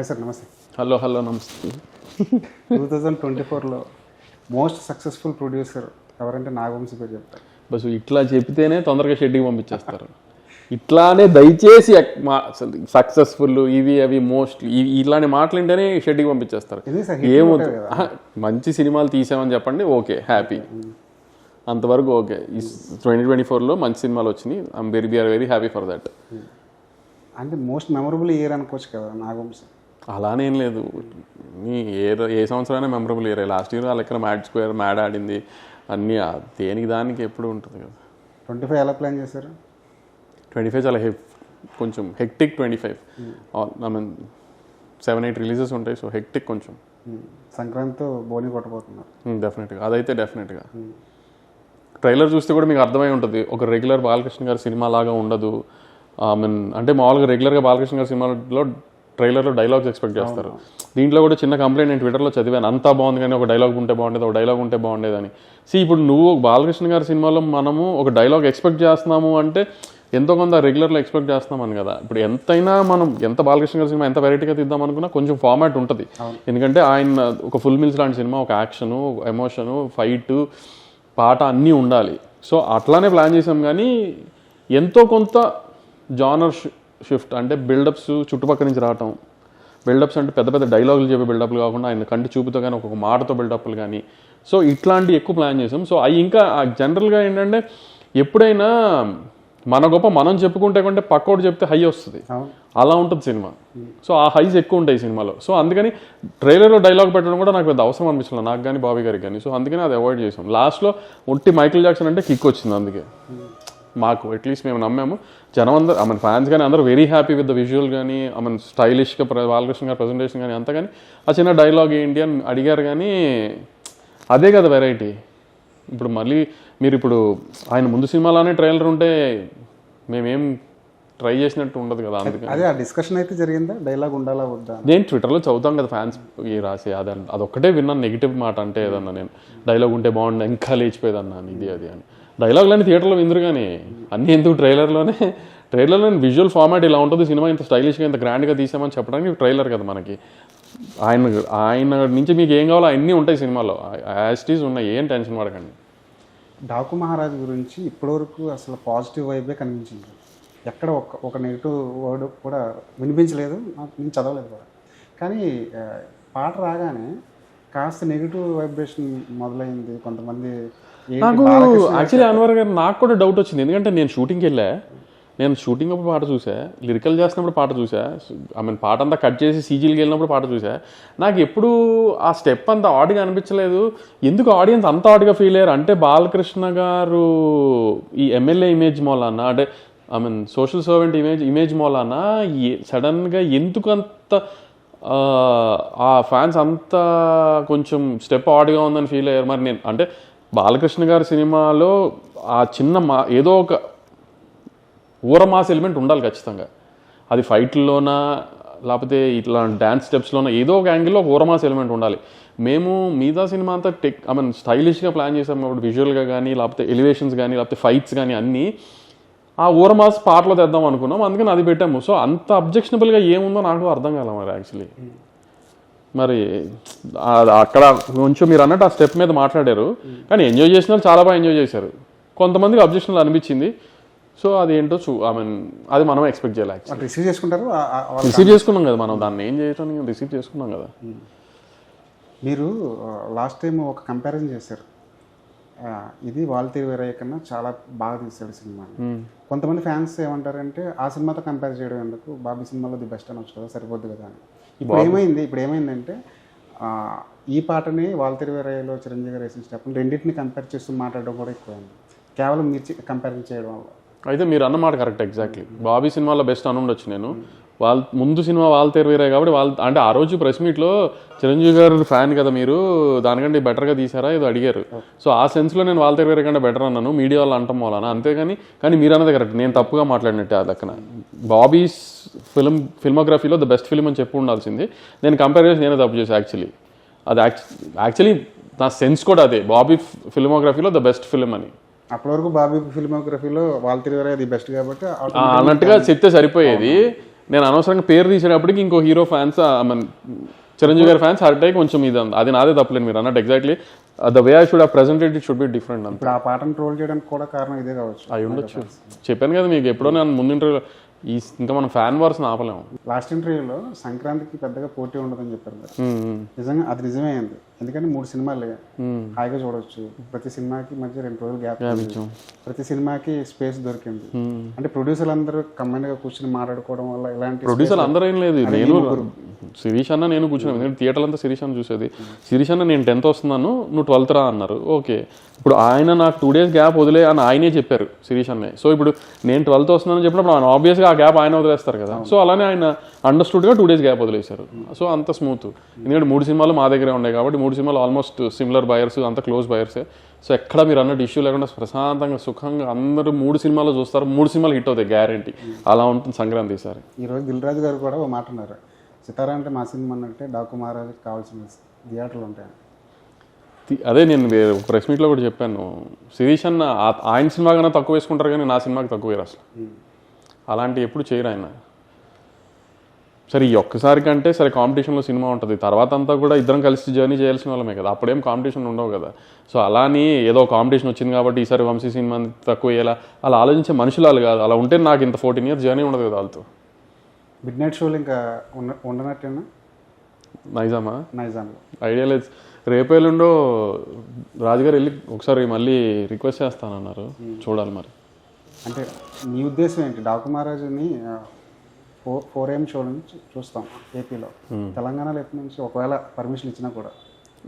Hi sir, నమస్తే. Hello నమస్తే. 2024లో most successful producer ఎవరంటే నాగవంశీ పేరు చెప్తారు. బస్ ఇట్లా చెప్తేనే తొందరగా షెడ్యూల్ పంపించేస్తారు. ఇట్లానే దయచేసి సక్సెస్ఫుల్ ఇవి అవి మోస్ట్ ఇలాంటి మాటలుంటేనే షెడ్యూల్ పంపించేస్తారు. ఏమవుతుంది, మంచి సినిమాలు తీసామని చెప్పండి, ఓకే హ్యాపీ, అంతవరకు ఓకే. 2024లో మంచి సినిమాలు వచ్చినాయి, we are very happy for that. అంటే మోస్ట్ మెమరబుల్ ఇయర్ అనుకోవచ్చు కదా నాగవంశీ. అలానేం లేదు, ఏ సంవత్సరమైనా మెమరబుల్ ఇయర్. లాస్ట్ ఇయర్ వాళ్ళ మ్యాడ్ స్క్వేర్ మ్యాడ్ ఆడింది, అన్నీ దేనికి దానికి ఎప్పుడు ఉంటుంది కదా. 25 ఎలా ప్లాన్ చేశారు? 25 చాలా కొంచెం హెక్టిక్. 25 ఐ మీన్ 7-8 రిలీజెస్ ఉంటాయి, సో హెక్టిక్ కొంచెం. సంక్రాంతితో బోని కొట్టబోతున్నారు. డెఫినెట్గా, అదైతే డెఫినెట్గా. ట్రైలర్ చూస్తే కూడా మీకు అర్థమై ఉంటుంది, ఒక రెగ్యులర్ బాలకృష్ణ గారి సినిమా లాగా ఉండదు. ఐ మీన్ అంటే మామూలుగా రెగ్యులర్గా బాలకృష్ణ గారి సినిమాలో ట్రైలర్లో డైలాగ్స్ ఎక్స్పెక్ట్ చేస్తారు. దీంట్లో కూడా చిన్న కంప్లైంట్ నేను ట్విట్టర్లో చదివాను, అంతా బాగుంది కానీ ఒక డైలాగ్ ఉంటే బాగుండేది, ఒక డైలాగ్ ఉంటే బాగుండేదని. ఇప్పుడు నువ్వు బాలకృష్ణ గారి సినిమాలో మనము ఒక డైలాగ్ ఎక్స్పెక్ట్ చేస్తున్నాము అంటే ఎంతో కొంత రెగ్యులర్లో ఎక్స్పెక్ట్ చేస్తున్నామని కదా. ఇప్పుడు ఎంతైనా మనం ఎంత బాలకృష్ణ గారి సినిమా ఎంత వెరైటీగా తీద్దాం అనుకున్నా కొంచెం ఫార్మాట్ ఉంటుంది. ఎందుకంటే ఆయన ఒక ఫుల్ మిల్స్ లాంటి సినిమా, ఒక యాక్షను, ఎమోషను, ఫైటు, పాట అన్నీ ఉండాలి. సో అట్లానే ప్లాన్ చేసాం. కానీ ఎంతో కొంత జానర్ షిఫ్ట్, అంటే బిల్డప్స్ చుట్టుపక్కల నుంచి రావటం. బిల్డప్స్ అంటే పెద్ద పెద్ద డైలాగులు చెప్పే బిల్డప్లు కాకుండా ఆయన కంటి చూపుతో కానీ ఒక్కొక్క మాటతో బిల్డప్లు కానీ, సో ఇట్లాంటి ఎక్కువ ప్లాన్ చేసాం. సో అవి ఇంకా జనరల్గా ఏంటంటే ఎప్పుడైనా మన గొప్ప మనం చెప్పుకుంటే కంటే పక్కోడు చెప్తే హై వస్తుంది, అలా ఉంటుంది సినిమా. సో ఆ హైస్ ఎక్కువ ఉంటాయి సినిమాలో. సో అందుకని ట్రైలర్లో డైలాగ్ పెట్టడం కూడా నాకు పెద్ద అవసరం అనిపించలేదు, నాకు కానీ బాబీ గారికి కానీ. సో అందుకని అది అవాయిడ్ చేసాం. లాస్ట్లో ఒట్టి మైకిల్ జాక్సన్ అంటే కిక్ వచ్చింది. అందుకే మాకు అట్లీస్ట్ మేము నమ్మాము. జనం అందరూ ఐ మీన్ ఫ్యాన్స్ కానీ అందరూ very happy with the visual కానీ, ఐ మీన్ స్టైలిష్గా బాలకృష్ణ గారి ప్రజెంటేషన్ కానీ అంతా. కానీ ఆ చిన్న డైలాగ్ ఏంటి అని అడిగారు, కానీ అదే కదా వెరైటీ. ఇప్పుడు మళ్ళీ మీరు ఇప్పుడు ఆయన ముందు సినిమాలోనే ట్రైలర్ ఉంటే మేమేం ట్రై చేసినట్టు ఉండదు కదా. అందుకని అదే ఆ డిస్కషన్ అయితే జరిగిందా, డైలాగ్ ఉండాలా వద్దా? నేను ట్విట్టర్లో చదువుతాం కదా ఫ్యాన్స్ రాసి, అదొక్కటే విన్నాను నెగిటివ్ మాట. అంటే ఏదన్నా నేను డైలాగ్ ఉంటే బాగుండే, ఇంకా లేచిపోయేదన్నాను ఇది అది అని. డైలాగులన్నీ థియేటర్లో విందురు, కానీ అన్నీ ఎందుకు ట్రైలర్లోనే విజువల్ ఫార్మాట్ ఇలా ఉంటుంది, సినిమా ఇంత స్టైలిష్గా ఇంత గ్రాండ్గా తీసామని చెప్పడానికి ట్రైలర్ కదా మనకి. ఆయన నుంచి మీకు ఏం కావాలో అన్నీ ఉంటాయి సినిమాలో, యాస్టీస్ ఉన్నాయి, ఏం టెన్షన్ పడకండి. డాకు మహారాజ్ గురించి ఇప్పటివరకు అసలు పాజిటివ్ వైబే కనిపించింది. ఎక్కడ ఒక నెగిటివ్ వర్డ్ కూడా వినిపించలేదు, నేను చదవలేదు కూడా. కానీ పాట రాగానే కాస్త నెగిటివ్ వైబ్రేషన్ మొదలైంది. కొంతమంది నాకు యాక్చువల్లీ అన్వర్ గారు నాకు కూడా డౌట్ వచ్చింది. ఎందుకంటే నేను షూటింగ్కి వెళ్ళా, నేను షూటింగ్ అప్పుడు పాట చూసా, లిరికల్ చేస్తున్నప్పుడు పాట చూసా, ఐ మీన్ పాట అంతా కట్ చేసి సీజీలకి వెళ్ళినప్పుడు పాట చూసా. నాకు ఎప్పుడు ఆ స్టెప్ అంత ఆడిగా అనిపించలేదు. ఎందుకు ఆడియన్స్ అంత ఆడిగా ఫీల్ అయ్యారు అంటే, బాలకృష్ణ గారు ఈ ఎమ్మెల్యే ఇమేజ్ మూలాన, అంటే I mean social servant image మూలాన సడన్గా ఎందుకు అంత ఆ ఫ్యాన్స్ అంత కొంచెం స్టెప్ ఆడిగా ఉందని ఫీల్ అయ్యారు. మరి నేను అంటే బాలకృష్ణ గారి సినిమాలో ఆ చిన్న ఏదో ఒక ఊరమాస్ ఎలిమెంట్ ఉండాలి ఖచ్చితంగా. అది ఫైట్లోనా లేకపోతే ఇట్లా డ్యాన్స్ స్టెప్స్లోనా ఏదో ఒక యాంగిల్లో ఒక ఊరమాస్ ఎలిమెంట్ ఉండాలి. మేము మిగతా సినిమా అంతా ఐ మీన్ స్టైలిష్గా ప్లాన్ చేసాం కాబట్టి విజువల్గా కానీ, లేకపోతే ఎలివేషన్స్ కానీ, లేకపోతే ఫైట్స్ కానీ అన్నీ ఆ ఊరమాస్ పాటలో తెద్దాం అనుకున్నాం, అందుకని అది పెట్టాము. సో అంత అబ్జెక్షనబుల్గా ఏముందో నాకు అర్థం కాలే మరి యాక్చువల్లీ. మరి అక్కడ కొంచెం మీరు అన్నట్టు ఆ స్టెప్ మీద మాట్లాడారు, కానీ ఎంజాయ్ చేసిన వాళ్ళు చాలా బాగా ఎంజాయ్ చేశారు. కొంతమందికి అబ్జెక్షన్లు అనిపించింది. సో అదేంటో ఐ మీన్ అది మనం ఎక్స్పెక్ట్ చేయాలి. రిసీవ్ చేసుకుంటారు, రిసీవ్ చేసుకున్నాం కదా మనం, దాన్ని ఏం చేయడానికి రిసీవ్ చేసుకున్నాం కదా. మీరు లాస్ట్ టైం ఒక కంపారిజన్ చేశారు, ఇది వాల్తేరు వీరయ్య కన్నా చాలా బాగా తీశాడు సినిమా. కొంతమంది ఫ్యాన్స్ ఏమంటారంటే ఆ సినిమాతో కంపేర్ చేయడం ఎందుకు, బాబీ సినిమాలో ది బెస్ట్ అనొచ్చు కదా, సరిపోద్ది కదా అని. ఇప్పుడు ఏమైందంటే ఈ పాటని వాల్తేరు వీరయ్యలో చిరంజీవి గారు వేసిన స్టెప్ రెండింటిని కంపేర్ చేస్తూ మాట్లాడడం కూడా ఎక్కువైంది, కేవలం మీరు కంపారిజన్ చేయడం వల్ల. అయితే మీరు అన్నమాట కరెక్ట్, ఎగ్జాక్ట్లీ. బాబీ సినిమాలో బెస్ట్ అని ఉండొచ్చు నేను. ముందు సినిమా వాల్తేరు వీరయ్య కాబట్టి అంటే ఆ రోజు ప్రెస్ మీట్లో చిరంజీవి గారు ఫ్యాన్ కదా మీరు, దానికంటే బెటర్గా తీసారా ఏదో అడిగారు. సో ఆ సెన్స్లో నేను వాల్తేరు వీరయ్య కంటే బెటర్ అన్నాను, మీడియా వాళ్ళు అంటాం వాళ్ళని. కానీ మీరు అన్నది కరెక్ట్, నేను తప్పుగా మాట్లాడినట్టే. ఆ లెక్కన బాబీస్ ఫిల్మోగ్రఫీలో ద బెస్ట్ ఫిల్మ్ అని చెప్పి ఉండాల్సింది, నేను కంపేర్ చేసి నేనే తప్పు చేశాను యాక్చువల్లీ. అది యాక్చువల్లీ నా సెన్స్ కూడా అదే, బాబీ ఫిల్మోగ్రఫీలో ద బెస్ట్ ఫిల్మ్ అని. అప్పటి వరకు బాబీ ఫిల్మోగ్రఫీలో వాల్తేరు వీరయ్య ది బెస్ట్ కాబట్టి అన్నట్టుగా చెప్తే సరిపోయేది. నేను అనవసరంగా పేరు తీసేటప్పటికి ఇంకో హీరో ఫ్యాన్స్ చిరంజీవి గారి ఫ్యాన్స్ హర్ట్ అయ్యి కొంచెం ఇది అది నాదే తప్పలేదు మీరు అన్నట్టు exactly the way I should have presented it should be different అంత ఇప్పుడు ఆ పాటను ట్రోల్ చేయడానికి కూడా కారణం ఇదే కావచ్చు. అయి ఉండొచ్చు. చెప్పాను కదా మీకు ఎప్పుడో నేను ముందు ఇంటర్వ్యూ ఇంకా మనం ఫ్యాన్ వార్స్ ఆపలేము. లాస్ట్ ఇంటర్వ్యూలో సంక్రాంతికి పెద్దగా పోటీ ఉండదని చెప్పారు కదా, నిజంగా అది నిజమే అయింది. ఎందుకంటే 3 సినిమాలే హాయిగా చూడవచ్చు. ప్రతి సినిమాకి మధ్య 2 రోజులు గ్యాప్, ప్రతి సినిమాకి స్పేస్ దొరికింది. అంటే ప్రొడ్యూసర్లు అందరూ కంబైన్ గా కూర్చొని మాట్లాడుకోవడం వల్ల ఇలాంటి ప్రొడ్యూసర్లు అందరూ ఏం లేదు, నేను శిరీష్ అన్న నేను కూర్చున్నాను. ఎందుకంటే థియేటర్ అంతా శిరీష్ అన్న చూసేది. శిరీష్ అన్న నేను 10th వస్తున్నాను, నువ్వు 12th రా అన్నారు. ఓకే, ఇప్పుడు ఆయన నాకు 2 days గ్యాప్ వదిలే అని ఆయనే చెప్పారు శిరీష్ అన్నే. సో ఇప్పుడు నేను 12th వస్తున్నానని చెప్పినప్పుడు ఆయన ఆబ్వియస్గా ఆ గ్యాప్ ఆయన వదిలేస్తారు కదా. సో అలానే ఆయన అండర్స్టూడ్గా 2 days గ్యాప్ వదిలేశారు. సో అంత స్మూత్. ఎందుకంటే 3 సినిమాలు మా దగ్గరే ఉన్నాయి కాబట్టి 3 సినిమాలు ఆల్మోస్ట్ సిమిలర్ బయర్స్, అంత క్లోజ్ బయర్సే. సో ఎక్కడ మీరు అన్నట్టు ఇష్యూ లేకుండా ప్రశాంతంగా సుఖంగా అందరూ 3 సినిమాలు చూస్తారు. 3 సినిమాలు హిట్ అవుతాయి గ్యారంటీ. అలా ఉంటుంది సంక్రాంతి ఈసారి. ఈరోజు దిల్ రాజు గారు కూడా ఓ మాట అన్నారు, సితారా అంటే మా సినిమా అంటే డాకు మహారాజుకి కావాల్సిన థియేటర్లు ఉంటాయి. అదే నేను ప్రెస్ మీట్లో కూడా చెప్పాను, శిరీష్ అన్న ఆయన సినిమా కన్నా తక్కువ వేసుకుంటారు కానీ నా సినిమాకి తక్కువ వేరు అసలు. అలాంటి ఎప్పుడు చేయరు ఆయన. సరే ఈ ఒక్కసారి కంటే సరే కాంపిటీషన్లో సినిమా ఉంటుంది, తర్వాత అంతా కూడా ఇద్దరం కలిసి జర్నీ చేయాల్సిన వాళ్ళమే కదా, అప్పుడేం కాంపిటీషన్ ఉండవు కదా. సో అలాని ఏదో కాంపిటీషన్ వచ్చింది కాబట్టి ఈసారి వంశీ సినిమా తక్కువ వేయాలా అలా ఆలోచించే మనుషులు కాదు. అలా ఉంటే నాకు ఇంత 14 years జర్నీ ఉండదు కదా వాళ్ళతో. మిడ్ నైట్ షోలు ఇంకా ఉండనట్టేనా? నైజామా? నైజాంలో ఐడియా లేదు. రేపేళ్ళుండో రాజుగారు వెళ్ళి ఒకసారి మళ్ళీ రిక్వెస్ట్ చేస్తానన్నారు, చూడాలి మరి. అంటే నీ ఉద్దేశం ఏంటి? డాకు మహారాజుని 4 AM షో నుంచి చూస్తాం ఏపీలో, తెలంగాణలో ఎప్పటి నుంచి ఒకవేళ పర్మిషన్ ఇచ్చినా కూడా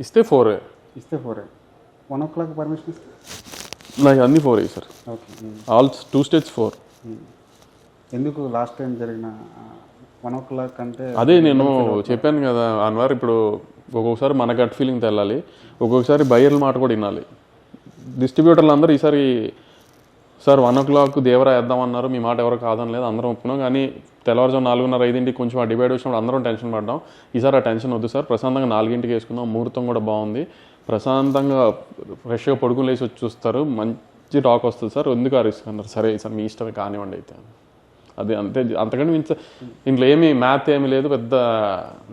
ఇస్తే 4 ఇస్తే 4 AM 1 o'clock పర్మిషన్ ఇస్తే నాకు అన్ని 4 సార్. Okay, all 2 states 4. ఎందుకు లాస్ట్ టైం జరిగిన 1 o'clock అంటే? అదే నేను చెప్పాను కదా అన్వర్, ఇప్పుడు ఒక్కొక్కసారి మన గట్ ఫీలింగ్ తెల్లాలి, ఒక్కొక్కసారి బయ్యర్ల మాట కూడా వినాలి. డిస్ట్రిబ్యూటర్లు అందరూ ఈసారి సార్ 1 o'clock దేవరా వేద్దామన్నారు, మీ మాట ఎవరో కాదని లేదు, అందరం ఒప్పుకున్నాం. కానీ తెల్లవారుజాము 4:30-5 కొంచెం ఆ డిబేట్ వచ్చినప్పుడు అందరం టెన్షన్ పడ్డాం. ఈసారి ఆ టెన్షన్ వద్దు సార్, ప్రశాంతంగా 4 వేసుకుందాం, ముహూర్తం కూడా బాగుంది, ప్రశాంతంగా ఫ్రెష్గా పడుకుని లేసి వచ్చి చూస్తారు, మంచి టాక్ వస్తుంది సార్, ఎందుకు ఆ రిస్క్ అన్నారు. సరే సార్ మీ ఇష్టమే కానివ్వండి అయితే. అదే అంతే, అంతకంటే ఇంట్లో ఏమి మ్యాథ్ ఏమీ లేదు, పెద్ద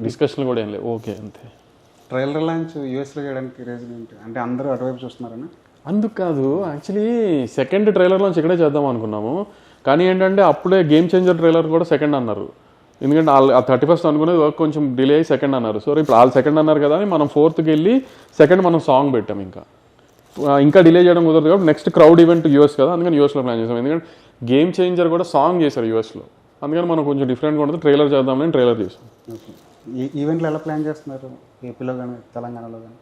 డిస్కషన్లు కూడా ఏం లేవు. ఓకే అంతే. ట్రైలర్ లాంచ్ యూఎస్లో చేయడానికి రీజన్ ఏంటి? అంటే అందరూ అటువైపు చూస్తున్నారని? అందుకు కాదు, యాక్చువల్లీ సెకండ్ ట్రైలర్ లాంచ్ ఇక్కడే చేద్దాం అనుకున్నాము. కానీ ఏంటంటే అప్పుడే గేమ్ చేంజర్ ట్రైలర్ కూడా సెకండ్ అన్నారు. ఎందుకంటే వాళ్ళు 31st అనుకునేది వర్క్ కొంచెం డిలే అయ్యి సెకండ్ అన్నారు. సో ఇప్పుడు వాళ్ళు సెకండ్ అన్నారు కదా అని మనం 4th వెళ్ళి సెకండ్ మనం సాంగ్ పెట్టాం. ఇంకా డిలే చేయడం కుదరదు కాబట్టి నెక్స్ట్ క్రౌడ్ ఈవెంట్ యూఎస్ కదా, అందుకని యూఎస్లో ప్లాన్ చేసాం. ఎందుకంటే గేమ్ చేంజర్ కూడా సాంగ్ చేశారు యూఎస్లో, అందుకని మనం కొంచెం డిఫరెంట్గా ఉంటుంది, ట్రైలర్ చేద్దామని ట్రైలర్ చేసాం. ఈ ఈవెంట్లు ఎలా ప్లాన్ చేస్తున్నారు ఏపీలో కానీ తెలంగాణలో కానీ?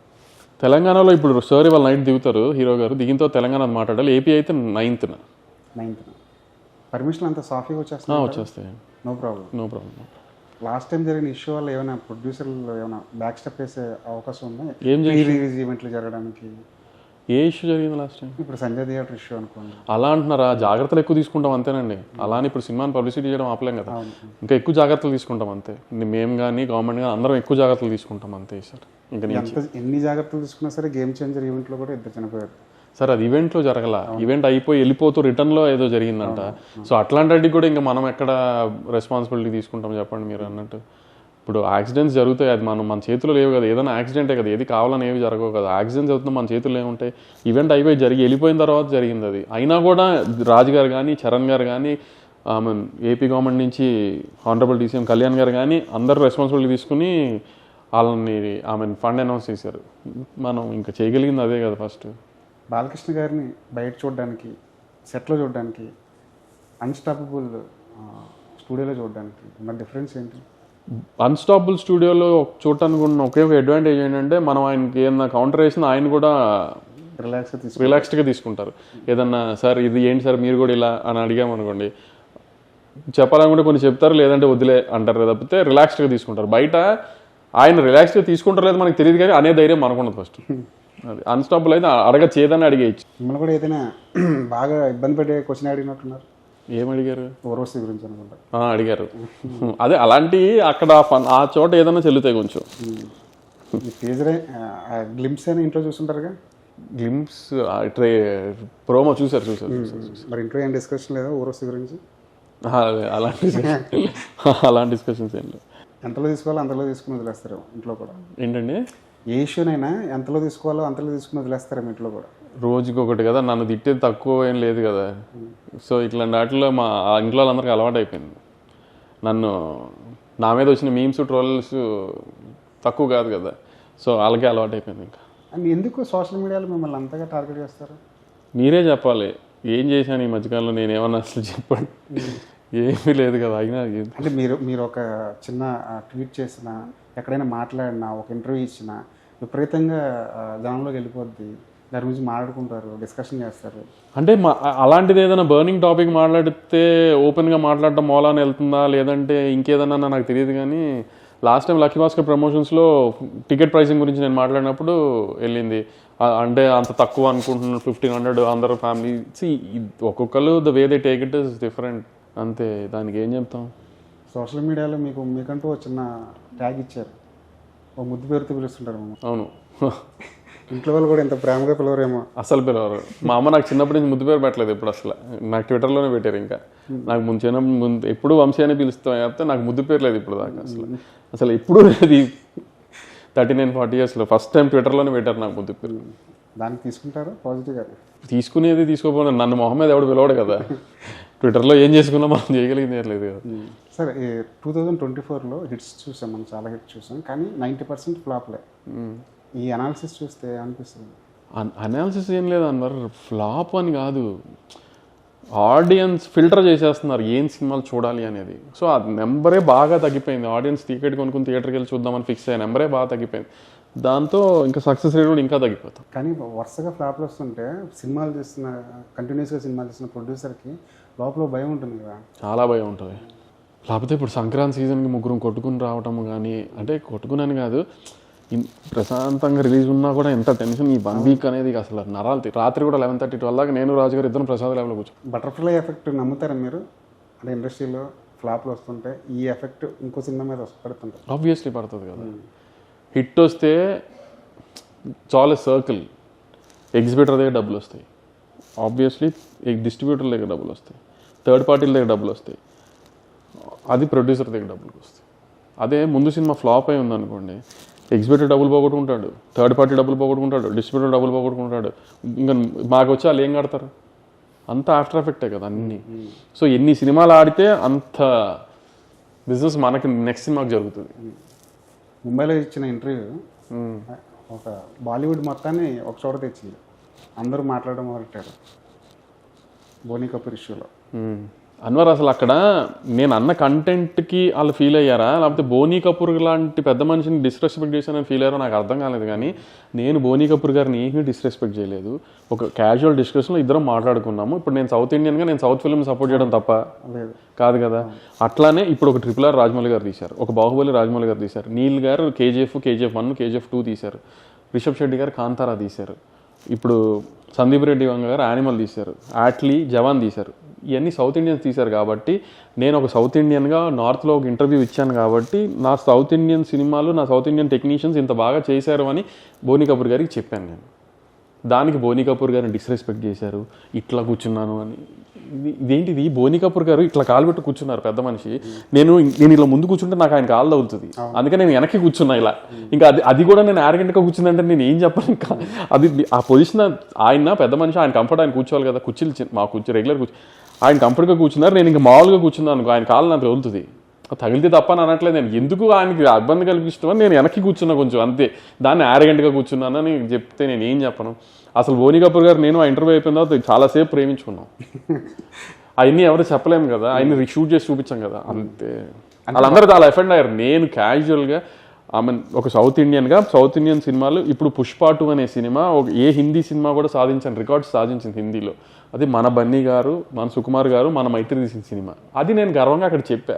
తెలంగాణలో ఇప్పుడు సార్ ఇవాళ నైట్ దిగుతారు హీరో గారు, దిగిన తర్వాత తెలంగాణ మాట్లాడాలి. ఏపీ అయితే 9th పర్మిషన్ అంతా సాఫీగా వచ్చేస్తాయి. No problem. లాస్ట్ టైం జరిగిన ఇష్యూ వల్ల ఏమైనా ప్రొడ్యూసర్లు ఏమైనా బ్యాక్ స్టెప్ వేసే అవకాశం ఉందా ఏం రిలీజ్ ఈవెంట్లు జరగడానికి? ఏ ఇష్యూ జరిగింది లాస్ట్ టైం? ఇప్పుడు సంజయ్ థియేటర్ ఇష్యూ అనుకోండి. అలా అంటున్నారా? జాగ్రత్తలు ఎక్కువ తీసుకుంటాం అంతేనండి. అలానే ఇప్పుడు సినిమాని పబ్లిసిటీ చేయడం ఆపలేం కదా, ఇంకా ఎక్కువ జాగ్రత్తలు తీసుకుంటాం అంతే. మేము కానీ గవర్నమెంట్ కానీ అందరం ఎక్కువ జాగ్రత్తలు తీసుకుంటాం అంతే సార్. ఇంకా ఎన్ని జాగ్రత్తలు తీసుకున్నా సరే గేమ్ చేంజర్ ఈవెంట్లో కూడా 2 చనిపోయారు సార్. అది ఈవెంట్లో జరగల, ఈవెంట్ అయిపోయి వెళ్ళిపోతూ రిటర్న్లో ఏదో జరిగిందంట. సో అట్లాంటి కూడా ఇంకా మనం ఎక్కడ రెస్పాన్సిబిలిటీ తీసుకుంటాం చెప్పండి మీరు అన్నట్టు. ఇప్పుడు యాక్సిడెంట్స్ జరుగుతాయి, అది మన చేతుల్లో లేవు కదా. ఏదైనా యాక్సిడెంటే కదా, ఏది కావాలని ఏవి జరగవు కదా. యాక్సిడెంట్స్ అవుతున్నా మన చేతుల్లో ఏముంటాయి? ఈవెంట్ అయిపోయి వెళ్ళిపోయిన తర్వాత జరిగింది అది. అయినా కూడా రాజు గారు కానీ చరణ్ గారు కానీ ఏపీ గవర్నమెంట్ నుంచి హానరబుల్ DCM కళ్యాణ్ గారు కానీ అందరూ రెస్పాన్సిబిలిటీ తీసుకుని వాళ్ళని ఫండ్ అనౌన్స్ చేశారు. మనం ఇంకా చేయగలిగింది అదే కదా. ఫస్ట్ బాలకృష్ణ గారిని బయట చూడడానికి, సెట్లో చూడడానికి, అన్స్టాపబుల్ స్టూడియోలో చూడడానికి ఉన్న డిఫరెన్స్ ఏంటి? అన్స్టాపబుల్ స్టూడియోలో చూడటానికి ఉన్న ఒకే ఒక అడ్వాంటేజ్ ఏంటంటే మనం ఆయనకి ఏదన్నా కౌంటర్ వేసినా ఆయన కూడా రిలాక్స్డ్గా తీసుకుంటారు. ఏదన్నా సార్ ఇది ఏంటి సార్ మీరు కూడా ఇలా అని అడిగామనుకోండి, చెప్పాలనుకుంటే కొన్ని చెప్తారు, లేదంటే వదిలే అంటారు తప్పితే రిలాక్స్డ్గా తీసుకుంటారు. బయట ఆయన రిలాక్స్గా తీసుకుంటారు లేదు మనకు తెలియదు, కానీ అనే ధైర్యం మనకున్నది ఫస్ట్. అది అన్స్టాపబుల్ అయితే అడగచ్చు, ఏదైనా అడిగేయచ్చు. మిమ్మల్ని కూడా ఏదైనా బాగా ఇబ్బంది పెట్టే క్వశ్చన్ అడిగినట్టున్నారు. ఏం అడిగారు? ఊర్వశి గురించి అనుకుంటా అడిగారు. అదే అలాంటి అక్కడ ఆ చోట ఏదైనా చెల్లుతాయి కొంచెం. టీజర్ గ్లింప్స్ అని ఇంట్లో చూస్తుంటారుగా? గ్లింప్స్ ప్రోమో చూసారు. మరి ఇంట్లో ఏం డిస్కషన్ లేదా ఊర్వశి గురించి? అలాంటి అలాంటి డిస్కషన్స్ ఏం లేవు. ఎంతలో తీసుకోవాలో అంతలో తీసుకుని వదిలేస్తారు ఇంట్లో కూడా. ఏంటండి ఏ ఇష్యూనైనా ఎంతలో తీసుకోవాలో అంతలో తీసుకుని వదిలేస్తారు మీ ఇంట్లో కూడా. రోజుకి ఒకటి కదా, నన్ను తిట్టేది తక్కువ ఏం లేదు కదా. సో ఇట్లాంటి వాటిలో మా ఇంట్లో వాళ్ళందరికీ అలవాటు అయిపోయింది. నన్ను నా మీద వచ్చిన మీమ్స్ ట్రోల్స్ తక్కువ కాదు కదా, సో వాళ్ళకే అలవాటు అయిపోయింది. ఇంకా అండ్ ఎందుకు సోషల్ మీడియాలో మిమ్మల్ని అంతగా టార్గెట్ చేస్తారు? మీరే చెప్పాలి ఏం చేశాను ఈ మధ్యకాలంలో, నేనేమన్నా అసలు చెప్పండి. ఏమీ లేదు కదా. అయినా అంటే మీరు ఒక చిన్న ట్వీట్ చేసినా, ఎక్కడైనా మాట్లాడినా, ఒక ఇంటర్వ్యూ ఇచ్చినా విపరీతంగా జనంలోకి వెళ్ళిపోద్ది, దాని గురించి మాట్లాడుకుంటారు, డిస్కషన్ చేస్తారు. అంటే అలాంటిది ఏదైనా బర్నింగ్ టాపిక్ మాట్లాడితే ఓపెన్గా మాట్లాడటం మూలాన్ని వెళ్తుందా లేదంటే ఇంకేదన్నా నాకు తెలియదు. కానీ లాస్ట్ టైం లక్కీ భాస్కర్ ప్రమోషన్స్లో టికెట్ ప్రైసింగ్ గురించి నేను మాట్లాడినప్పుడు వెళ్ళింది. అంటే అంత తక్కువ అనుకుంటున్నాను 1500 అందరు ఫ్యామిలీ. ఒక్కొక్కరు the way they take it is different, అంతే. దానికి ఏం చెప్తాం. సోషల్ మీడియాలో మీకంటూ ఒక చిన్న ట్యాగ్ ఇచ్చారు, ఒక ముద్దు పేరుతో పిలుస్తుంటారు. అవును, ఇంట్లో వాళ్ళు కూడా ఎంత ప్రేమగా పిలవరేమో. అసలు పిలవరు. మా అమ్మ నాకు చిన్నప్పటి నుంచి ముద్దు పేరు పెట్టలేదు ఇప్పుడు అసలు. నాకు ట్విట్టర్లోనే పెట్టారు. ఇంకా నాకు ముందు ఎప్పుడు వంశీ అని పిలుస్తాం అయితే నాకు ముద్దు పేరు లేదు ఇప్పుడు దాకా. అసలు ఎప్పుడూ లేదు. 39-40 yearsలో ఫస్ట్ టైం ట్విట్టర్లోనే పెట్టారు నాకు ముద్దు పేరు. దానికి తీసుకుంటారు పాజిటివ్గా? తీసుకునేది తీసుకోపోయినా నన్ను మొహం మీద ఎవడు పిలవడు కదా. ట్విట్టర్లో ఏం చేసుకున్నా మనం చేయగలిగింది లేదు కదా. సరే, 2024లో హిట్స్ చూసాం, మనం చాలా హిట్స్ చూసాం, కానీ 90% ఫ్లాప్లే. ఈ అనాలిసిస్ చూస్తే అనిపిస్తుంది. అనాలిసిస్ ఏం లేదు అన్నారు, ఫ్లాప్ అని కాదు, ఆడియన్స్ ఫిల్టర్ చేసేస్తున్నారు ఏం సినిమాలు చూడాలి అనేది. సో ఆ నెంబరే బాగా తగ్గిపోయింది. ఆడియన్స్ టికెట్ కొనుక్కుని థియేటర్కి వెళ్ళి చూద్దామని ఫిక్స్ అయ్యే నెంబరే బాగా తగ్గిపోయింది. దాంతో ఇంకా సక్సెస్ రేట్ కూడా ఇంకా తగ్గిపోతాం. కానీ వరుసగా ఫ్లాప్లు వస్తుంటే సినిమాలు చేస్తున్న కంటిన్యూస్గా సినిమాలు చేస్తున్న ప్రొడ్యూసర్కి లోపల భయం ఉంటుంది కదా. చాలా భయం ఉంటుంది. లేకపోతే ఇప్పుడు సంక్రాంతి సీజన్కి ముగ్గురు కొట్టుకుని రావటం కానీ, అంటే కొట్టుకునని కాదు, ప్రశాంతంగా రిలీజ్ ఉన్నా కూడా ఎంత టెన్షన్. ఈ 1 వీక్ అనేది అసలు నరాలు. రాత్రి కూడా 11:30-12 దాకా నేను రాజు గారు ఇద్దరం ప్రసాద్ ల్యాబ్లో కూర్చో. బటర్ఫ్లై ఎఫెక్ట్ నమ్ముతారా మీరు? అంటే ఇండస్ట్రీలో ఫ్లాప్లు వస్తుంటే ఈ ఎఫెక్ట్ ఇంకో సినిమా మీద పడుతుంటారు. ఆబ్వియస్లీ పడుతుంది కదా. హిట్ వస్తే చాలా సర్కిల్, ఎగ్జిబిటర్ దగ్గర డబ్బులు వస్తాయి, ఆబ్వియస్లీ డిస్ట్రిబ్యూటర్ దగ్గర డబ్బులు వస్తాయి, థర్డ్ పార్టీల దగ్గర డబ్బులు వస్తాయి, అది ప్రొడ్యూసర్ దగ్గర డబ్బులు వస్తాయి. అదే ముందు సినిమా ఫ్లాప్ అయి ఉందనుకోండి, ఎగ్జిబిటర్ డబ్బులు పోగొట్టుకుంటాడు, థర్డ్ పార్టీ డబ్బులు పోగొట్టుకుంటాడు, డిస్ట్రిబ్యూటర్ డబ్బులు పోగొట్టుకుంటాడు. ఇంకా మాకు వచ్చి వాళ్ళు ఏం కడతారు? అంత ఆఫ్టర్ ఎఫెక్టే కదా అన్నీ. సో ఎన్ని సినిమాలు ఆడితే అంత బిజినెస్ మనకి నెక్స్ట్ సినిమాకి జరుగుతుంది. ముంబైలో ఇచ్చిన ఇంటర్వ్యూ ఒక బాలీవుడ్ మొత్తాన్ని ఒక చోట తెచ్చింది. అందరూ మాట్లాడడం మొదలెట్టారు బోనీ కపూర్ ఇష్యూలో. అన్వర్ అసలు అక్కడ నేను అన్న కంటెంట్కి వాళ్ళు ఫీల్ అయ్యారా, లేకపోతే బోనీ కపూర్ లాంటి పెద్ద మనిషిని డిస్రెస్పెక్ట్ చేశానని ఫీల్ అయ్యారో నాకు అర్థం కాలేదు. కానీ నేను బోనీ కపూర్ గారిని ఏమీ డిస్రెస్పెక్ట్ చేయలేదు. ఒక క్యాజువల్ డిస్కషన్లో ఇద్దరం మాట్లాడుకున్నాము. ఇప్పుడు నేను సౌత్ ఇండియన్గా నేను సౌత్ ఫిల్మ్ సపోర్ట్ చేయడం తప్ప కాదు కదా. అట్లానే ఇప్పుడు ఒక RRR రాజమౌళి గారు తీశారు, ఒక బాహుబలి రాజమౌళి గారు తీశారు, నీల్ గారు KGF 1, KGF 2 తీశారు, రిషబ్ శెట్టి గారు కాంతారా తీశారు, ఇప్పుడు సందీప్ రెడ్డి వంగ గారు యానిమల్ తీశారు, యాట్లీ జవాన్ తీశారు. ఇవన్నీ సౌత్ ఇండియన్స్ తీశారు. కాబట్టి నేను ఒక సౌత్ ఇండియన్గా నార్త్లో ఒక ఇంటర్వ్యూ ఇచ్చాను. కాబట్టి నా సౌత్ ఇండియన్ సినిమాలు, నా సౌత్ ఇండియన్ టెక్నీషియన్స్ ఇంత బాగా చేశారు అని బోనీ కపూర్ గారికి చెప్పాను నేను. దానికి బోనీ కపూర్ గారిని డిస్రెస్పెక్ట్ చేశారు, ఇట్లా కూర్చున్నాను అని. ఇదేంటిది, బోనీ కపూర్ గారు ఇట్లా కాలు పెట్టి కూర్చున్నారు పెద్ద మనిషి, నేను ఇలా ముందు కూర్చుంటే నాకు ఆయన కాలు తగులుతుంది, అందుకని నేను వెనక్కి కూర్చున్నా ఇలా. ఇంకా అది కూడా నేను ఆరగంటగా కూర్చుందంటే నేను ఏం చెప్పను. ఇంకా అది ఆ పొజిషన్, ఆయన పెద్ద మనిషి, ఆయన కంఫర్ట్, ఆయన కూర్చోవాలి కదా. కుర్చీలు మా రెగ్యులర్ కూర్చో, ఆయన కంఫర్ట్గా కూర్చున్నారు, నేను ఇంకా మామూలుగా కూర్చున్నాను అనుకో, ఆయన కాలు నాకు తగులుతుంది. తగిలితే తప్ప అని అనట్లేదు నేను, ఎందుకు ఆయనకి ఇబ్బంది కల్పిస్తామని నేను వెనక్కి కూర్చున్నా కొంచెం అంతే. దాన్ని ఆరగంటగా కూర్చున్నానని చెప్తే నేను ఏం చెప్పను. అసలు బోనీ కపూర్ గారు నేను ఆ ఇంటర్వ్యూ అయిపోయిన తర్వాత చాలాసేపు ప్రేమించుకున్నాం. అవన్నీ ఎవరు చెప్పలేము కదా, ఆయన్ని షూట్ చేసి చూపించాం కదా, అంతే. వాళ్ళందరూ చాలా ఎఫెండ్ అయ్యారు. నేను క్యాజువల్గా ఒక సౌత్ ఇండియన్గా సౌత్ ఇండియన్ సినిమాలు ఇప్పుడు పుష్ప 2 అనే సినిమా ఏ హిందీ సినిమా కూడా రికార్డ్స్ సాధించింది హిందీలో. అది మన బన్నీ గారు, మన సుకుమార్ గారు, మన మైత్రి తీసిన సినిమా. అది నేను గర్వంగా అక్కడ చెప్పా.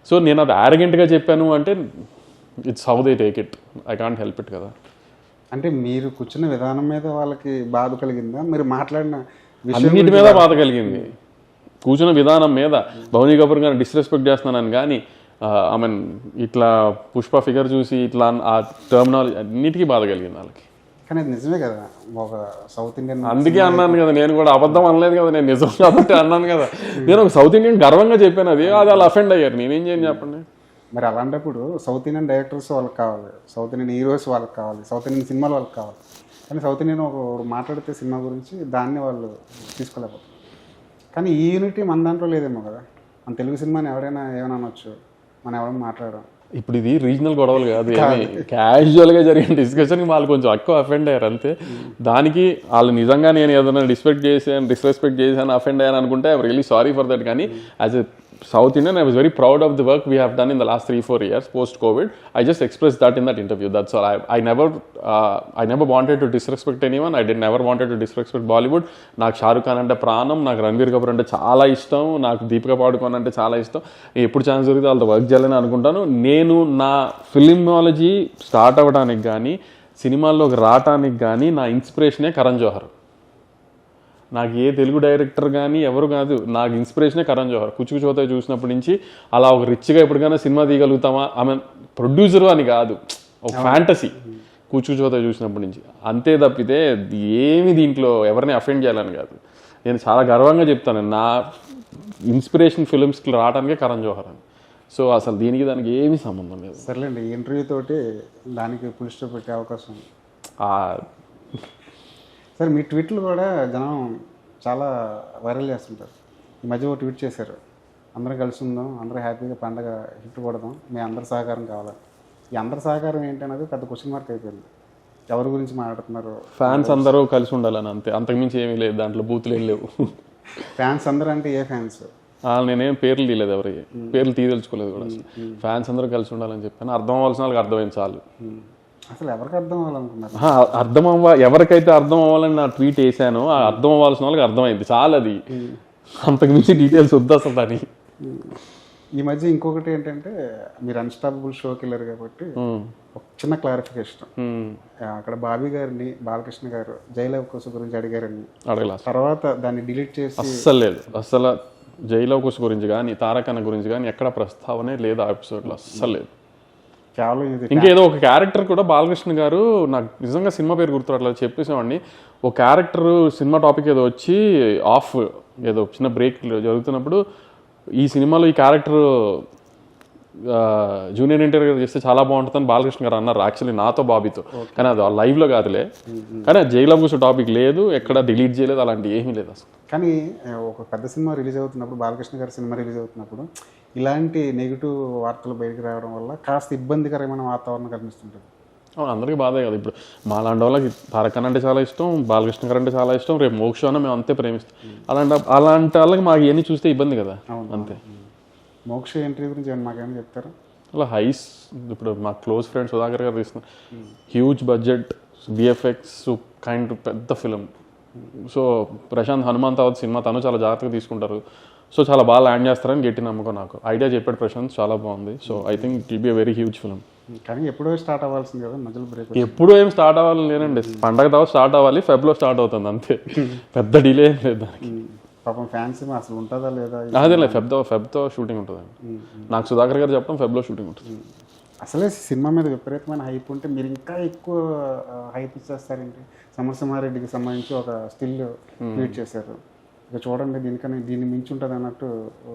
సో నేను అది ఆరగెంట్గా చెప్పాను అంటే it's how they take it, I can't help it కదా. అంటే మీరు కూర్చున్న విధానం మీద వాళ్ళకి బాధ కలిగిందా? మీరు మాట్లాడిన అన్నిటి మీద బాధ కలిగింది. కూర్చున్న విధానం మీద బోనీ కపూర్ గారిని డిస్రెస్పెక్ట్ చేస్తున్నానని కానీ, ఐ మీన్ ఇట్లా పుష్ప ఫిగర్ చూసి ఇట్లా ఆ టర్మినాలజీ అన్నిటికీ బాధ కలిగింది వాళ్ళకి. కానీ అది నిజమే కదా, ఒక సౌత్ ఇండియన్ అందుకే అన్నాను కదా, నేను కూడా అబద్ధం అనలేదు కదా, నేను నిజం కాబట్టి అన్నాను కదా. నేను ఒక సౌత్ ఇండియన్ గర్వంగా చెప్పాను, అది వాళ్ళు అఫెండ్ అయ్యారు, నేనేం చేయను చెప్పండి. మరి అలాంటప్పుడు సౌత్ ఇండియన్ డైరెక్టర్స్ వాళ్ళకి కావాలి, సౌత్ ఇండియన్ హీరోస్ వాళ్ళకి కావాలి, సౌత్ ఇండియన్ సినిమాలు వాళ్ళకి కావాలి. కానీ సౌత్ ఇండియన్ ఒక మాట్లాడితే సినిమా గురించి దాన్ని వాళ్ళు తీసుకోలేకపోతారు. కానీ ఈ యూనిటీ మన దాంట్లో లేదేమో కదా, మన తెలుగు సినిమాని ఎవరైనా ఏమైనా అనొచ్చు, మనం ఎవరైనా మాట్లాడడం. ఇప్పుడు ఇది రీజనల్ గొడవలు కాదు, క్యాజువల్గా జరిగిన డిస్కషన్కి వాళ్ళు కొంచెం ఎక్కువ అఫెండ్ అయ్యారు అంతే. దానికి వాళ్ళు నిజంగా నేను ఏదైనా డిస్రెస్పెక్ట్ చేశాను, అఫెండ్ అయ్యాను అనుకుంటే I'm really sorry for that. కానీ as a South Indian, I was very proud of the work we have done in the last 3-4 years post-COVID. I just expressed that in that interview. That's all. I never wanted to disrespect anyone. I never wanted to disrespect Bollywood. నాకు షారుఖ్ ఖాన్ అంటే ప్రాణం, నాకు రణబీర్ కపూర్ అంటే చాలా ఇష్టం, నాకు దీపికా పాడుకోన్ అంటే చాలా ఇష్టం. ఎప్పుడు ఛాన్స్ దొరికితే వాళ్ళతో వర్క్ చేయాలని అనుకుంటాను. నేను నా ఫిల్మాలజీ స్టార్ట్ అవ్వడానికి కానీ సినిమాల్లోకి రావడానికి కానీ నా ఇన్స్పిరేషనే కరణ్ జోహర్. నాకు ఏ తెలుగు డైరెక్టర్ కానీ ఎవరు కాదు, నాకు ఇన్స్పిరేషనే కరణ్ జోహర్. కుచుకు చోతే చూసినప్పటి నుంచి అలా ఒక రిచ్గా ఎప్పటికైనా సినిమా తీయగలుగుతామా, ఆమె ప్రొడ్యూసరు అని కాదు, ఒక ఫ్యాంటసీ కుచుకు చోతే చూసినప్పటి నుంచి. అంతే తప్పితే ఏమి దీంట్లో ఎవరిని అఫెండ్ చేయాలని కాదు. నేను చాలా గర్వంగా చెప్తాను, నా ఇన్స్పిరేషన్ ఫిల్మ్స్కి రావడానికే కరణ్ జోహర్ అని. సో అసలు దీనికి దానికి ఏమీ సంబంధం లేదు. సర్లేండి, ఈ ఇంటర్వ్యూ తోటి దానికి ఫుల్ స్టాప్ పెట్టే అవకాశం ఉంది. సార్ మీ ట్వీట్లు కూడా జనం చాలా వైరల్ చేస్తుంటారు. ఈ మధ్య ఒక ట్వీట్ చేశారు, అందరం కలిసి ఉందాం, అందరూ హ్యాపీగా పండగ హిట్ కొడదాం, మీ అందరి సహకారం కావాలి. ఈ అందరి సహకారం ఏంటనేది పెద్ద క్వశ్చన్ మార్క్ అయిపోయింది. ఎవరి గురించి మాట్లాడుతున్నారు? ఫ్యాన్స్ అందరూ కలిసి ఉండాలని, అంతే, అంతకుమించి ఏమీ లేదు, దాంట్లో బూతులు ఏం లేవు. ఫ్యాన్స్ అందరూ అంటే ఏ ఫ్యాన్స్? నేనేం పేర్లు తీయలేదు, ఎవరికి పేర్లు తీయదలుచుకోలేదు కూడా. ఫ్యాన్స్ అందరూ కలిసి ఉండాలని చెప్పాను, అర్థం అవ్వాల్సిన వాళ్ళకి అర్థమైంది చాలు. అసలు ఎవరికి అర్థం అవ్వాలనుకున్నారు? ఎవరికైతే అర్థం అవ్వాలని నా ట్వీట్ వేసానో ఆ అర్థం అవ్వాల్సిన వాళ్ళకి అర్థమైంది చాలు. అది అంతకుమించి డీటెయిల్స్ వద్దు అసలు దాని. ఈ మధ్య ఇంకొకటి ఏంటంటే, మీరు అన్స్టాపబుల్ షోకి వెళ్ళారు కాబట్టి ఒక చిన్న క్లారిఫికేషన్. అక్కడ బాబీ గారిని బాలకృష్ణ గారు జైలవ్ కోసం గురించి అడిగారని అడగల, తర్వాత దాన్ని డిలీట్ చేసి అస్సలు లేదు. అసలు జైలవ్ కోసం గురించి కానీ తారకన్న గురించి కానీ ఎక్కడ ప్రస్తావనే లేదు ఆ ఎపిసోడ్లో, అస్సలు లేదు. ఇంకేదో ఒక క్యారెక్టర్ కూడా బాలకృష్ణ గారు, నాకు నిజంగా సినిమా పేరు గుర్తురాట్లేదు, చెప్పేసేవాడిని. ఒక క్యారెక్టర్ సినిమా టాపిక్ ఏదో వచ్చి ఆఫ్ ఏదో చిన్న బ్రేక్ జరుగుతున్నప్పుడు, ఈ సినిమాలో ఈ క్యారెక్టర్ జూనియర్ ఎన్టీఆర్ గారు చేస్తే చాలా బాగుంటుందని బాలకృష్ణ గారు అన్నారు, యాక్చువల్లీ నాతో బాబీతో. కానీ అది లైవ్లో కాదులే. కానీ జైలవ్ కోసం టాపిక్ లేదు, ఎక్కడ డిలీట్ చేయలేదు, అలాంటి ఏమీ లేదు అసలు. కానీ ఒక పెద్ద సినిమా రిలీజ్ అవుతున్నప్పుడు, బాలకృష్ణ గారి సినిమా రిలీజ్ అవుతున్నప్పుడు ఇలాంటి నెగిటివ్ వార్తలు బయటకు రావడం వల్ల కాస్త ఇబ్బందికరమైన వాతావరణం కనిపిస్తుంటుంది. అందరికీ బాధే కదా. ఇప్పుడు మాలాంటి వాళ్ళకి తారకన్ అంటే చాలా ఇష్టం, బాలకృష్ణ గారు అంటే చాలా ఇష్టం, రేపు మోక్ష అని మేము అంతే ప్రేమిస్తాం. అలాంటి వాళ్ళకి మాకు ఇవన్నీ చూస్తే ఇబ్బంది కదా, అంతే. మోక్ష ఎంట్రీ గురించి మాకేమైనా చెప్తారా? అలా హైస్, ఇప్పుడు మా క్లోజ్ ఫ్రెండ్ సుధాకర్ గారు తీస్తున్నారు, హ్యూజ్ బడ్జెట్ విఎఫ్ఎక్స్ కైండ్ పెద్ద ఫిలిం. సో ప్రశాంత్ హనుమంత్ అవత్ సినిమా తను చాలా జాగ్రత్తగా తీసుకుంటారు. సో చాలా బాగా ల్యాండ్ చేస్తారని గట్టి నమ్మకం నాకు. ఐడియా చెప్పాడు ప్రశాంత్, చాలా బాగుంది. So I think it will be a very huge film. కానీ ఎప్పుడో స్టార్ట్ అవ్వాల్సింది కదా, మధ్యలో బ్రేక్. ఎప్పుడూ ఏం స్టార్ట్ అవ్వాలి లేనండి, పండగ తర్వాత స్టార్ట్ అవ్వాలి, ఫెబ్లో స్టార్ట్ అవుతుంది అంతే, పెద్ద డిలే ఏం లేదు దానికి. పాపం ఫ్యాన్స్ అసలు ఉంటుందా లేదా? అదే లేదు, ఫెబ్తో షూటింగ్ ఉంటుంది. నాకు సుధాకర్ గారు చెప్పడం ఫెబ్లో షూటింగ్ ఉంటుంది. అసలే సినిమా మీద విపరీతమైన హైప్ ఉంటే మీరు ఇంకా ఎక్కువ హైప్ ఇచ్చేస్తారేంటి? సమరసింహారెడ్డికి సంబంధించి ఒక స్టిల్ ట్వీట్ చేశారు, ఇక చూడండి దీనికన్నా దీన్ని మించి ఉంటుంది అన్నట్టు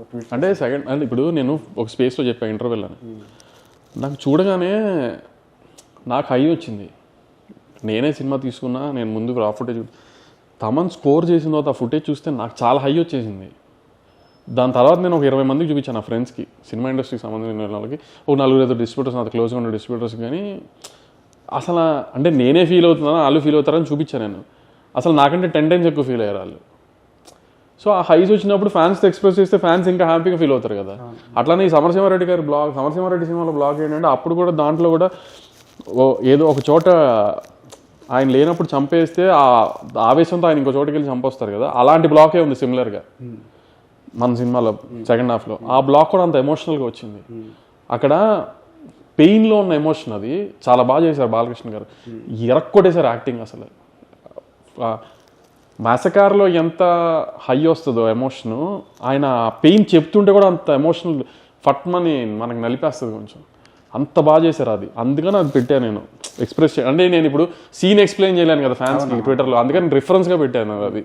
ట్వీట్. అంటే సెకండ్ అంటే ఇప్పుడు నేను ఒక స్పేస్లో చెప్పాను ఇంటర్వ్యూలో, నాకు చూడగానే నాకు హై వచ్చింది. నేనే సినిమా తీసుకున్నా, నేను ముందు రా ఫుటేజ్ తమన్ స్కోర్ చేసిన తర్వాత ఆ ఫుటేజ్ చూస్తే నాకు చాలా హై వచ్చేసింది. దాని తర్వాత నేను ఒక 20 మందికి చూపించాను నా ఫ్రెండ్స్కి, సినిమా ఇండస్ట్రీకి సంబంధించిన వాళ్ళకి, ఒక 4-5 డిస్ట్రిబ్యూటర్స్, నాకు క్లోజ్గా ఉన్న డిస్ట్రిబ్యూటర్స్. కానీ అసలు అంటే నేనే ఫీల్ అవుతున్నాను, వాళ్ళు ఫీల్ అవుతారని చూపించాను నేను. అసలు నాకంటే 10 times ఎక్కువ ఫీల్ అయ్యారు వాళ్ళు. సో ఆ హైస్ వచ్చినప్పుడు ఫ్యాన్స్తో ఎక్స్ప్రెస్ చేస్తే ఫ్యాన్స్ ఇంకా హ్యాపీగా ఫీల్ అవుతారు కదా. అట్లానే ఈ సమరసింహారెడ్డి గారి బ్లాగ్, సమరసింహారెడ్డి సినిమాలో బ్లాగ్ ఏంటంటే, అప్పుడు కూడా దాంట్లో కూడా ఏదో ఒక చోట ఆయన లేనప్పుడు చంపేస్తే ఆ ఆవేశంతో ఆయన ఇంకో చోటుకి వెళ్ళి చంపొస్తారు కదా, అలాంటి బ్లాకే ఉంది సిమిలర్గా మన సినిమాలో సెకండ్ హాఫ్లో. ఆ బ్లాక్ కూడా అంత ఎమోషనల్గా వచ్చింది. అక్కడ పెయిన్లో ఉన్న ఎమోషన్ అది చాలా బాగా చేశారు బాలకృష్ణ గారు, ఎరక్కొట్టేశారు యాక్టింగ్. అసలు మ్యాసకార్లో ఎంత హై వస్తుందో ఎమోషను, ఆయన పెయిన్ చెప్తుంటే కూడా అంత ఎమోషనల్ ఫట్మని మనకు నలిపేస్తుంది కొంచెం. అంత బాగా చేశారు అది, అందుకని అది పెట్టాను నేను ఎక్స్ప్రెస్ అంటే నేను ఇప్పుడు సీన్ ఎక్స్ప్లెయిన్ చేయలేను కదా ఫ్యాన్స్కి ట్విట్టర్లో, అందుకని రిఫరెన్స్గా పెట్టాను అది.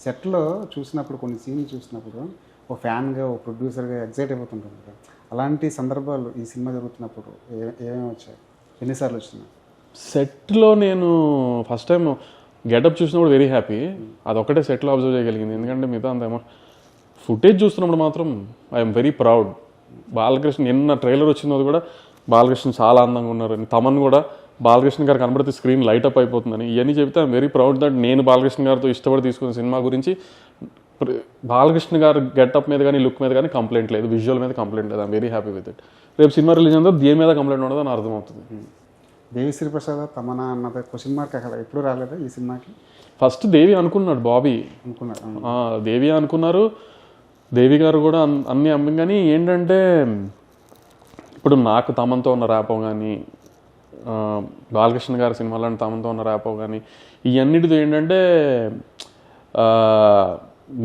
సెట్లో చూసినప్పుడు కొన్ని సీన్లు చూసినప్పుడు ఒక ఫ్యాన్గా ఒక ప్రొడ్యూసర్గా ఎగ్జైట్ అయిపోతుంటాం కదా, అలాంటి సందర్భాలు ఈ సినిమా జరుగుతున్నప్పుడు ఏమేమి వచ్చాయి, ఎన్నిసార్లు వచ్చినాయి? సెట్లో నేను ఫస్ట్ టైం గెటప్ చూసినప్పుడు వెరీ హ్యాపీ, అదొక్కటే సెట్లో అబ్జర్వ్ చేయగలిగింది. ఎందుకంటే మిగతా అంత ఫుటేజ్ చూస్తున్నప్పుడు మాత్రం ఐఎమ్ వెరీ ప్రౌడ్. బాలకృష్ణ నిన్న ట్రైలర్ వచ్చినది కూడా బాలకృష్ణ చాలా అందంగా ఉన్నారని, తమన్ కూడా బాలకృష్ణ గారు కనబడితే స్క్రీన్ లైట్ అప్ అయిపోతుందని, ఇవన్నీ చెప్తే ఐఎమ్ వెరీ ప్రౌడ్ దట్ నేను బాలకృష్ణ గారితో ఇష్టపడి తీసుకున్న సినిమా గురించి బాలకృష్ణ గారు గెటప్ మీద కానీ లుక్ మీద కానీ కంప్లైంట్ లేదు, విజువల్ మీద కంప్లైంట్ లేదు. I'm very happy with it. రేపు సినిమా రిలీజ్ అయిన తర్వాత దేని మీద కంప్లైంట్ ఉండదు అని అర్థమవుతుంది. దేవిశ్రీ ప్రసాద్ తమన్నా అన్నది క్వశ్చన్ మార్క్ అక్కడ ఎప్పుడు రాలేదా ఈ సినిమాకి? ఫస్ట్ దేవి అనుకున్నాడు, బాబీ అనుకున్నాడు, దేవి అనుకున్నారు, దేవి గారు కూడా అన్నీ అమ్మి. కానీ ఏంటంటే ఇప్పుడు నాకు తమన్తో ఉన్న ర్యాపో కానీ బాలకృష్ణ గారి సినిమాలో తమన్తో ఉన్న ర్యాపో కానీ ఇవన్నిటితో ఏంటంటే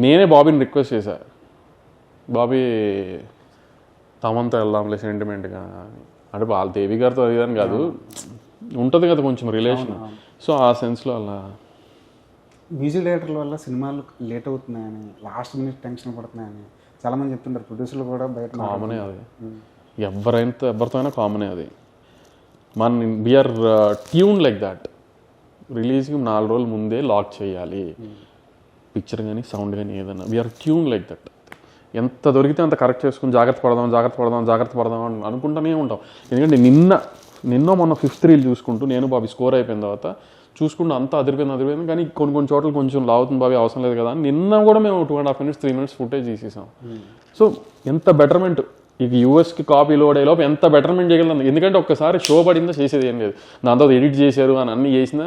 నేనే బాబీని రిక్వెస్ట్ చేశా, బాబీ తమన్తో వెళ్దాంలే సెంటిమెంట్గా అంటే వాళ్ళ దేవి గారితో అదిదని కాదు, ఉంటుంది కదా కొంచెం రిలేషన్. సో ఆ సెన్స్లో అలా. మ్యూజిక్ డైరెక్టర్ల వల్ల సినిమాలు లేట్ అవుతున్నాయని, లాస్ట్ మినిట్ టెన్షన్ పడుతున్నాయని చాలామంది చెప్తుంటారు, ప్రొడ్యూసర్లు కూడా బయట. కామనే అది, ఎవరితో అయినా కామనే అది. మన వీఆర్ ట్యూన్ లైక్ దాట్, రిలీజ్కి 4 రోజుల ముందే లాక్ చేయాలి పిక్చర్ కానీ సౌండ్ కానీ ఏదైనా, వీఆర్ ట్యూన్ లైక్ దట్. ఎంత దొరికితే అంత కరెక్ట్ చేసుకుని జాగ్రత్త పడదాం అని అనుకుంటూనే ఉంటాం. ఎందుకంటే నిన్న మొన్న 5th రీల్ చూసుకుంటూ నేను బాబీ స్కోర్ అయిపోయిన తర్వాత చూసుకుంటూ అంతా అదిరిపోయింది, కానీ కొన్ని చోట్ల కొంచెం లావుతుంది బాబీ అవసరం లేదు కదా అని నిన్న కూడా మేము 2.5 minutes 3 minutes ఫుటేజ్ తీసేసాం. సో ఎంత బెటర్మెంట్, ఇక యూఎస్కి కాపీ లోడ్ అయ్యేలోపు ఎంత బెటర్మెంట్ చేయగలం. ఎందుకంటే ఒక్కసారి షో పడిందో చేసేది ఏం లేదు, దాని తర్వాత ఎడిట్ చేశారు అని అన్నీ చేసినా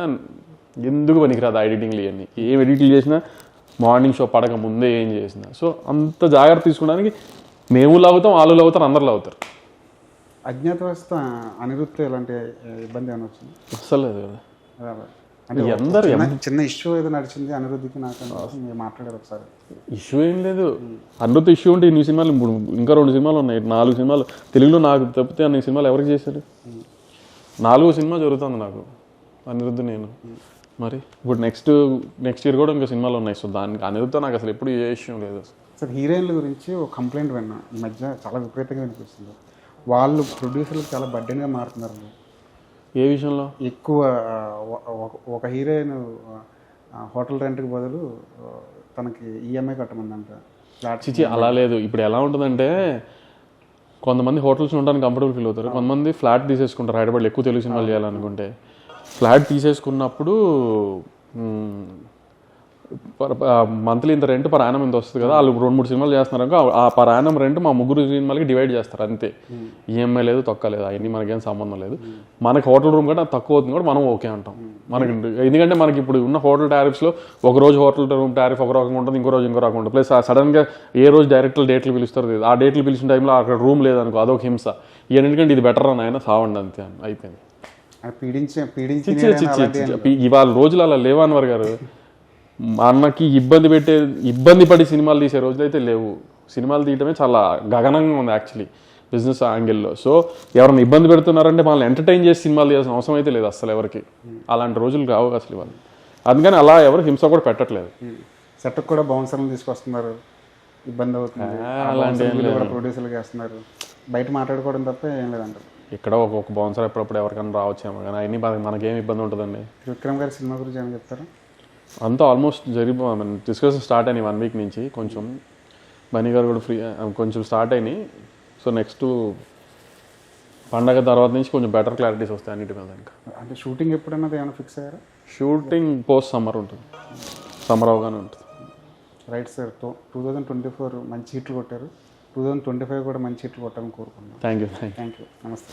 ఎందుకు పనికిరాదు ఆ ఎడిటింగ్లు ఇవన్నీ. ఏం ఎడిట్లు చేసినా మార్నింగ్ షో పడక ముందే ఏం చేసినా. సో అంత జాగ్రత్త తీసుకోవడానికి మేము లాగుతాం, వాళ్ళు లాగుతారు, అందరు లాగుతారు. అజ్ఞాతవాస అనిరుద్ధ్ ఎలాంటి ఇబ్బంది అని వచ్చింది? అస్సలు లేదు కదా, అంటే అందరు చిన్న ఇష్యూ ఏదో నడిచింది అనిరుద్ధికి నాకు మీరు మాట్లాడారు ఒకసారి. ఇష్యూ ఏం లేదు, అనిరుద్ధ్ ఇష్యూ ఉంటే ఇన్ని సినిమాలు ఇప్పుడు ఇంకా 2 సినిమాలు ఉన్నాయి, 4 సినిమాలు తెలుగులో నాకు తప్పితే అన్ని సినిమాలు ఎవరికి చేశారు? 4వ సినిమా జరుగుతుంది నాకు అనిరుద్ధ్ నేను. మరి ఇప్పుడు నెక్స్ట్ ఇయర్ కూడా ఇంకా సినిమాలు ఉన్నాయి. సో దానికి అనిరుద్ధ నాకు అసలు ఎప్పుడు ఏ ఇష్యూ లేదు. సార్ హీరోయిన్ల గురించి ఒక కంప్లైంట్ విన్నా ఈ మధ్య, చాలా విపరీతంగా వినిపిస్తుంది. వాళ్ళు ప్రొడ్యూసర్లకు చాలా బడ్డెన్గా మారుతున్నారు. ఏ విషయంలో? ఎక్కువ ఒక హీరోయిన్ హోటల్ రెంట్కి బదులు తనకి ఈఎంఐ కట్టమందంట. చిచి అలా లేదు. ఇప్పుడు ఎలా ఉంటుందంటే కొంతమంది హోటల్స్ ఉండడానికి కంఫర్టబుల్ ఫీల్ అవుతారు, కొంతమంది ఫ్లాట్ తీసేసుకుంటారు. హైదరాబాద్లో ఎక్కువ తెలుగు సినిమాలు చేయాలనుకుంటే ఫ్లాట్ తీసేసుకున్నప్పుడు మంత్లీ ఇంత రెంట్ పర్ యానం ఇంత వస్తుంది కదా, వాళ్ళు 2-3 సినిమాలు చేస్తున్నారు, ఆ పర్ యానం రెంట్ మా 3 సినిమాలకి డివైడ్ చేస్తారు అంతే. ఈఎంఐ లేదు, తొక్క లేదు, అవన్నీ మనకేం సంబంధం లేదు. మనకి హోటల్ రూమ్ కంటే తక్కువ అవుతుంది కూడా మనం ఓకే అంటాం. మనకి ఎందుకంటే మనకి ఇప్పుడు ఉన్న హోటల్ టారిఫ్స్లో ఒక రోజు హోటల్ రూమ్ టారిఫ్ ఒక రకంగా ఉంటుంది, ఇంకో రోజు ఇంకో రకంగా ఉంటుంది. ప్లస్ సడన్గా ఏ రోజు డైరెక్ట్లు డేట్లు పిలుస్తారు, ఆ డేట్లు పిలిచిన టైంలో అక్కడ రూమ్ లేదనుకో, అదొక హింస. ఎందుకంటే ఇది బెటర్ అని ఆయన సావండి అంతే అని అయిపోయింది. ఇవాళ రోజులు అలా లేవు అన్వర్ గారు. అన్నకి ఇబ్బంది పడి సినిమాలు తీసే రోజులు అయితే లేవు. సినిమాలు తీయటమే చాలా గగనంగా ఉంది యాక్చువల్లీ బిజినెస్ యాంగిల్లో. సో ఎవరైనా ఇబ్బంది పెడుతున్నారంటే వాళ్ళని ఎంటర్టైన్ చేసి సినిమాలు తీయాల్సిన అవసరం అయితే లేదు అసలు ఎవరికి. అలాంటి రోజులు కావు అసలు ఇవాళ. అందుకని అలా ఎవరు హింస కూడా పెట్టట్లేదు. సెట్కి కూడా బౌన్సర్లు తీసుకొస్తున్నారు, ఇబ్బంది అవుతుంది. అలాంటి ప్రొడ్యూసర్లు చేస్తున్నారు, బయట మాట్లాడుకోవడం తప్ప ఏం లేదంటారు. ఇక్కడ ఒక బౌన్సర్ ఎప్పుడప్పుడు ఎవరికైనా రావచ్చేమో, కానీ అవన్నీ మనకేం ఇబ్బంది ఉంటుందండి. విక్రమ్ గారి సినిమా గురించి ఏమైనా చెప్తారా? అంతా ఆల్మోస్ట్ డిస్కషన్ స్టార్ట్ అయినాయి 1 week నుంచి. కొంచెం బన్నీ గారు కూడా ఫ్రీ కొంచెం స్టార్ట్ అయినాయి. సో నెక్స్ట్ పండగ తర్వాత నుంచి కొంచెం బెటర్ క్లారిటీస్ వస్తాయి అన్నిటి మీద. ఇంకా అంటే షూటింగ్ ఎప్పుడైనా ఏమైనా ఫిక్స్ అయ్యారా? షూటింగ్ పోస్ట్ సమ్మర్ ఉంటుంది, సమ్మర్ అవగానే ఉంటుంది. Right sir. 2024 మంచి హిట్లు కొట్టారు, 2025 కూడా మంచి హిట్లు కొట్టాలని కోరుకుంటున్నాను. Thank you. నమస్తే.